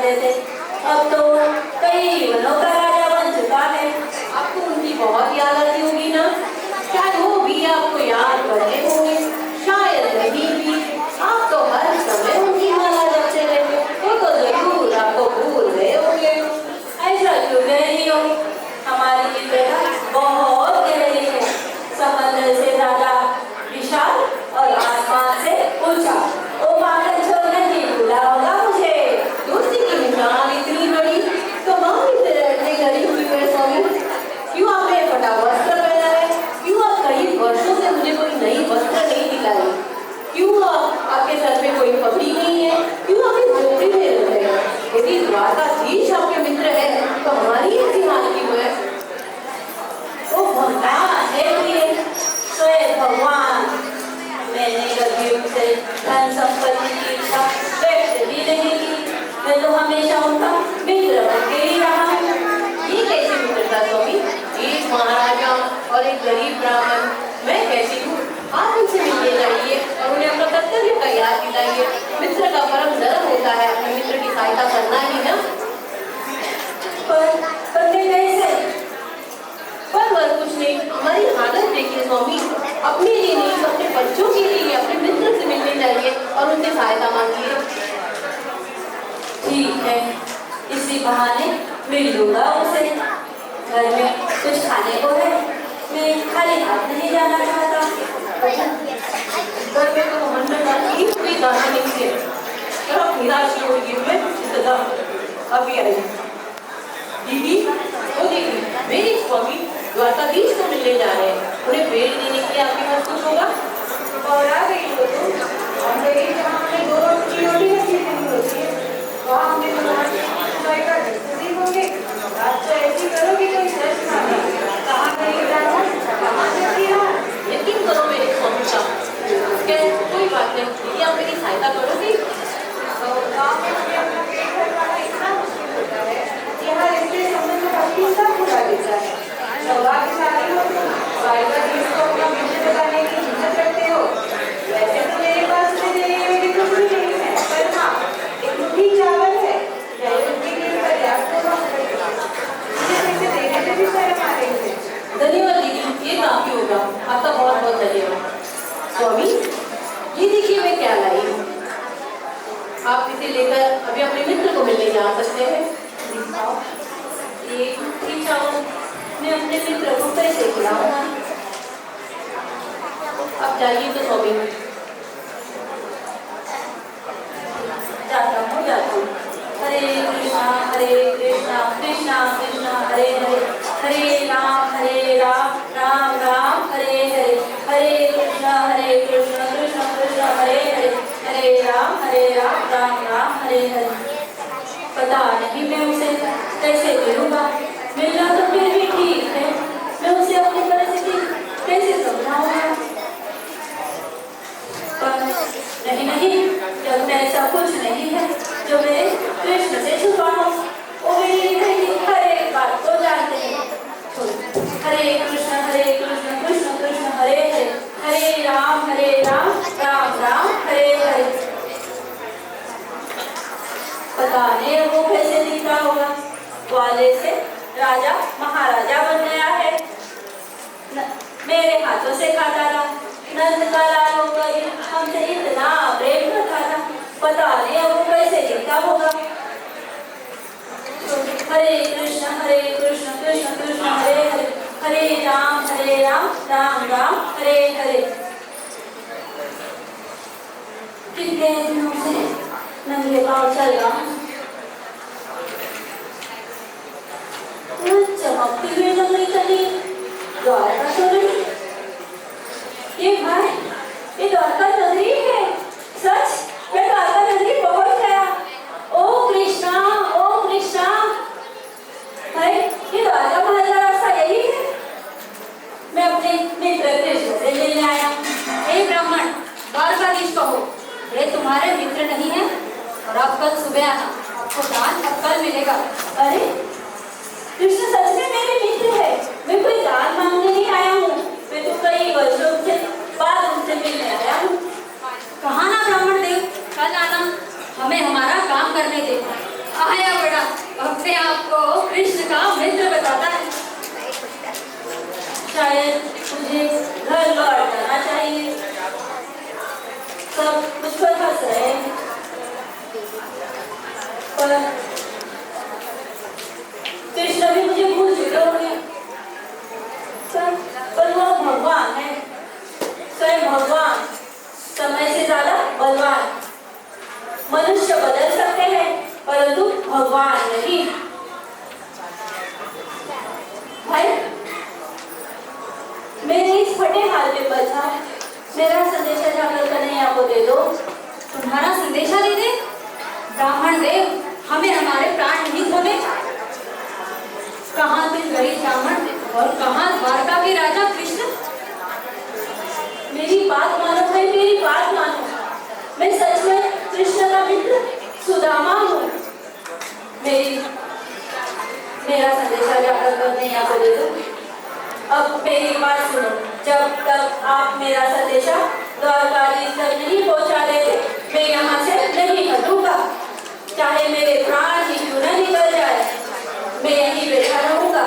करते थे, अब तो कई वनों का राजा बन चुका है। आपको उनकी बहुत याद आती होगी ना? शायद वो भी आपको याद करते होंगे, शायद नहीं भी। आप तो हर समय उनकी माला जपते रहते, वो तो जरूर आपको भूल गए होंगे। ऐसा क्यों कह रही हो? हमारी मित्रता बहुत गहरी है, समंदर से ज्यादा विशाल और आसमान से ऊंचा। ओ माखन छोड़ नहीं भूला होगा मुझे। दोस्ती की मिसाल इतनी बड़ी तो माँ इतने गरीब हुई है स्वामी। क्यों आपने फटा वस्त्र पहना है? क्यों आप कई वर्षों से मुझे कोई नई वस्त्र नहीं दिलाई? क्यों आपके सर पे कोई पगड़ी नहीं है? क्यों आप इस झोपड़ी में रहते हैं? यदि द्वारकाधीश आपके मित्र है तो हमारी ऐसी हाल क्यों है? ओ भगवान है प्रिय, स्वयं भगवान। मैंने कभी उनसे धन संपत्ति की इच्छा व्यक्त भी नहीं की। मैं तो हमेशा उनका मित्र बनके ही रहा हूँ। ये कैसी मित्रता स्वामी? एक महाराजा और एक गरीब ब्राह्मण, मैं कैसी हूँ? आप उनसे मिलने जाइए और उन्हें अपना कर्तव्य का याद दिलाइए। मित्र का परम धर्म होता है अपने मित्र की सहायता करना ही ना। पर मैं कैसे? पर कुछ नहीं, हमारी हालत देखिए स्वामी। अपने लिए नहीं, अपने बच्चों के लिए अपने मित्र से मिलने जाइए और उनसे सहायता मांगिए। ठीक है, इसी बहाने मिल लूंगा उनसे। घर में कुछ खाने को है, मैं खाली हाथ नहीं जाना चाहता। घर में तो मंडल डाली कोई दाना नहीं है। तरफ निराश होगी मैं अभी आई दीदी। वो देखिए मेरी स्वामी द्वारकाधीश को मिलने जा रहे हैं। उन्हें भेज देने के लिए आपके पास कुछ होगा? और आ गई हो तो हम गई जहाँ हमने दो रोटी रखी होती है, वहाँ हमने होंगे। अच्छा ऐसी करोगी तो सर्च मारना कहाँ गई जाना, कहाँ जाती है। यकीन करो मेरे स्वामी का, कोई बात नहीं, यदि आप मेरी सहायता करोगी तो काम में अपना पेट भरवाना इतना मुश्किल होता है कि हर रिश्ते संबंध का हिस्सा पूरा देता है। सौभाग्यशाली हो तुम, द्वारकाधीश को अपना मित्र बताने की हिम्मत रखते हो। वैसे तो मेरे पास उन्हें देने में कुछ भी नहीं है, पर हाँ एक मुट्ठी चावल है, उनके लिए पर्याप्त होगा। मुझे देने में भी शर्म आ रही है। धन्यवाद दीदी, ये काफी होगा। आपका बहुत बहुत धन्यवाद। स्वामी ये देखिए मैं क्या लाई हूँ, आप इसे लेकर अभी अपने मित्र को मिलने जा सकते हैं। एक मुट्ठी चावल मैं अपने मित्र को कैसे खिलाऊंगा? अब जाइए तो स्वामी। जाता हूँ। हरे कृष्णा कृष्णा कृष्णा हरे हरे, हरे राम राम राम हरे हरे, हरे कृष्णा कृष्णा कृष्णा हरे हरे, हरे राम राम राम हरे हरे। पता नहीं मैं उसे कैसे मिलूंगा। मिलना तो फिर भी ठीक है, मैं उसे अपनी परिस्थिति कैसे समझाऊंगा? पर नहीं, जब मैं ऐसा कुछ नहीं है जो मेरे कृष्ण से छुपा हो। वो मेरी हर एक बात को जानते हैं। हरे कृष्ण कृष्ण कृष्ण हरे हरे, हरे राम राम राम हरे हरे। पता नहीं वो कैसे दिखता होगा। ग्वाले से राजा महाराजा बन गया है, मेरे हाथों से खाता रहा, नंद का लाल होकर हमसे इतना प्रेम करता था। पता नहीं वो कैसे दिखता होगा। हरे कृष्ण कृष्ण कृष्ण हरे हरे, हरे राम राम राम हरे हरे। कितने दिनों से नंगे पाँव चल रहा हूँ। चमकती हुई नगरी चली, द्वारका चली। ये भाई, ये द्वारका नगरी है। सच मैं द्वारका नगरी पहुंच गया। ओ कृष्णा भाई, ये द्वारका महल का रास्ता यही है। मैं अपने मित्र कृष्ण से मिलने आया। हे ब्राह्मण, द्वारकाधीश कहो, वे तुम्हारे मित्र नहीं है और आप कल सुबह आना, आपको दान अब कल मिलेगा। अरे कृष्ण सच में मेरे मित्र है, मैं कोई दान मांगने नहीं आया हूँ। मैं तो कई वर्षों से बाद उनसे मिलने आया हूँ। कहा ना ब्राह्मण देव, कल आना, हमें हमारा काम करने दे। आए शायद मुझे घर लौट जाना चाहिए। सब मुझ पर हंस रहे हैं, पर कृष्ण भी मुझे भूल चुके होंगे। पर वो भगवान है, स्वयं भगवान, समय से ज्यादा बलवान। मनुष्य बदल सकते हैं परंतु भगवान नहीं। भाई, मेरे इस फटे हाल पे बचा मेरा संदेशा जाकर कन्हैया को दे दो। तुम्हारा संदेशा दे दे? ब्राह्मण देव, हमें हमारे प्राण नहीं खोले। कहाँ तुम गरीब ब्राह्मण और कहाँ द्वारका के राजा कृष्ण? मेरी बात मानो भाई, मेरी बात मानो। मैं सच में कृष्ण का मित्र सुदामा हूँ। मेरा संदेशा जाकर कन्हैया को दे दो। अब मेरी बात सुनो, जब तक आप मेरा संदेशा द्वारकाधीश तक नहीं पहुंचा देते, मैं यहाँ से नहीं हटूंगा। चाहे मेरे प्राण ही क्यों न निकल जाए, मैं यहीं बैठा रहूंगा।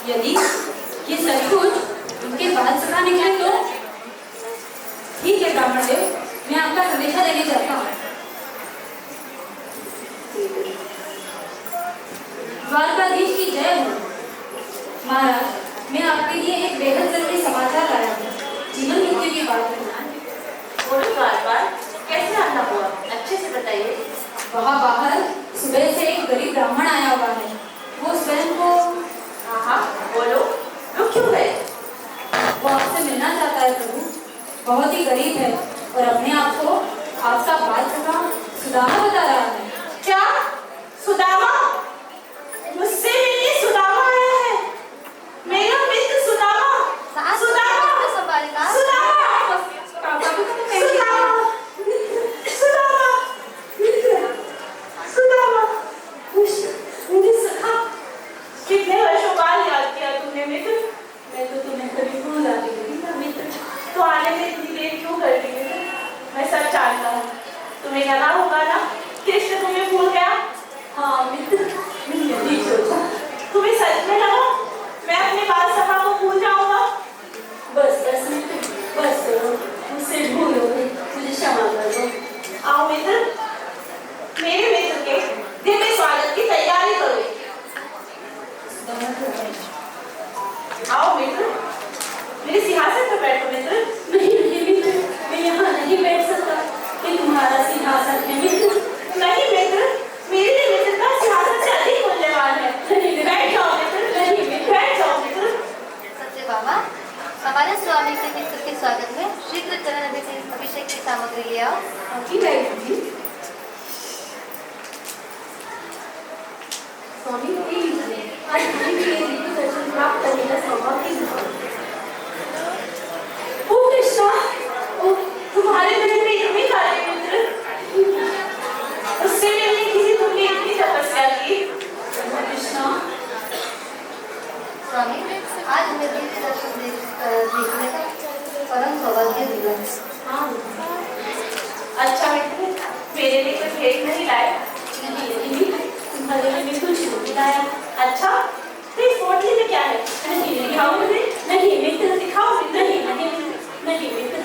यदि ये सचमुच उनके बाल सका निकले तो ठीक है ब्राह्मण देव, मैं आपका संदेशा देने जाता हूँ। द्वारकाधीश की जय हो। महाराज, मैं आपके लिए एक बेहद जरूरी समाचार लाया हूँ। जीवन मृत्यु की बात है। बोलो द्वारपाल, कैसे आना हुआ, अच्छे से बताइए। वहाँ बाहर सुबह से एक गरीब ब्राह्मण आया हुआ है। वो स्वयं को हाँ, बोलो, रुक क्यों गए? वो आपसे मिलना चाहता है प्रभु। बहुत ही गरीब है और अपने आप को आपका बाल सखा सुदामा बता रहा है। क्या? सुदामा? मुझसे मिलने सुदामा आया है? मेरा मित्र सुदामा? सुदामा? मुझे सखा, कितने वर्षों बाद याद किया तुमने मित्र। मैं तो तुम्हें कभी भूल जाती थी मित्र, तो आने में इतनी देर क्यों कर दी मित्र? मैं सब जानता हूँ, तुम्हें लगा होगा ना कृष्ण तुम्हें भूल गया। हाँ मित्र, मैंने यही सोचा। तुम्हें सच में लगा मैं अपने बाल सखा को भूल जाऊंगा? बस बस मित्र, बस करो, मुझसे भूल हो गई, मुझे क्षमा कर दो। आओ मित्र, मेरे मित्र के दिव्य स्वागत की तैयारी करो। आओ मित्र, मेरे सिंहासन पर बैठो मित्र। नहीं नहीं मित्र, मैं यहाँ नहीं बैठ सकता, ये तुम्हारा सिंहासन है मित्र। नहीं मित्र, मेरे लिए मित्र का सिंहासन से अधिक मूल्यवान है। नहीं, बैठ जाओ मित्र, नहीं मित्र, बैठ जाओ मित्र। सत्य बाबा, हमारे स्वामी के मित्र के स्वागत में शीघ्र चरण अभिषेक की सामग्री ले आओ। स्वामी आज दर्शन प्राप्त करने का सौभाग्य। ओ कृष्णा, ओ तुम्हारे दिल में इतनी काली मित्र, उससे मिलने की ही तुमने इतनी तपस्या की। कृष्णा, स्वामी, आज हमें दिव्य दर्शन देखने का परम सौभाग्य मिला। हाँ अच्छा मित्र, मेरे लिए कोई भेंट नहीं लाए? नहीं, तुम्हारे लिए कुछ नहीं लाया। अच्छा, तो इस पोटली में क्या है? नहीं दिखाओ मुझे। नहीं मित्र, दिखाओ मित्र। नहीं नहीं नहीं मित्र,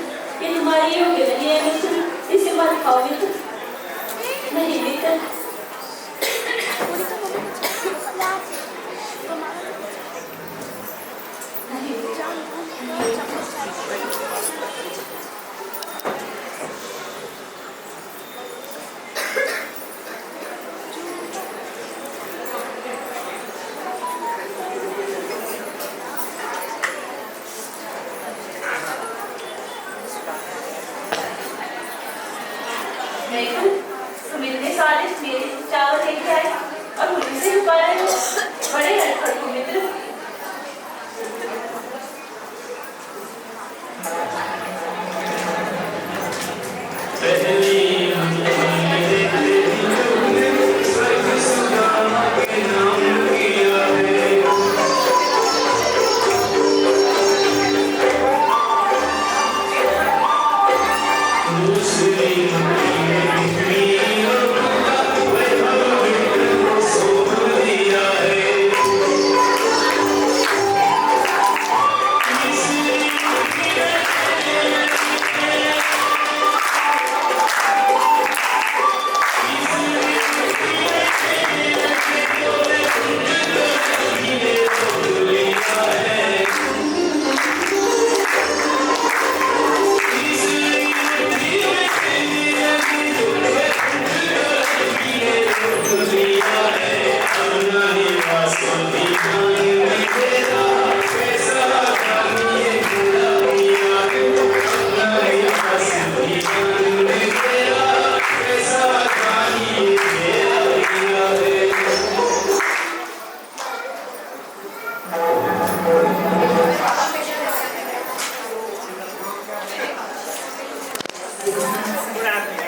ये तुम्हारी योग्य नहीं है मित्र, इसे मत दिखाओ मित्र। नहीं मित्र, सिफारिश मेरी चावल लेके आए और मुझे से पाया बड़े हटपट हो मित्र।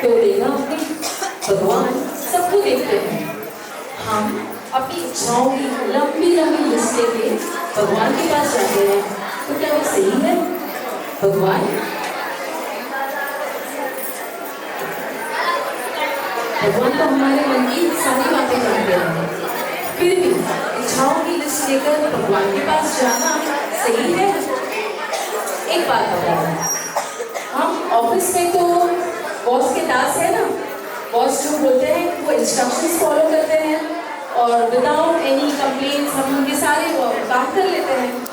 तो देखा आपने, भगवान सबको देखते हैं। हम अपनी इच्छाओं की लंबी लंबी लिस्ट लेके भगवान के पास जाते हैं, तो क्या वो सही है? भगवान तो हमारे मन की सारी बातें जानते हैं, फिर भी इच्छाओं की लिस्ट लेकर भगवान के पास जाना सही है? एक बात बताओ, हम ऑफिस में तो बॉस के दास है ना, बॉस जो बोलते हैं वो इंस्ट्रक्शंस फॉलो करते हैं और विदाउट एनी कंप्लेंट्स हम उनके सारे काम कर लेते हैं।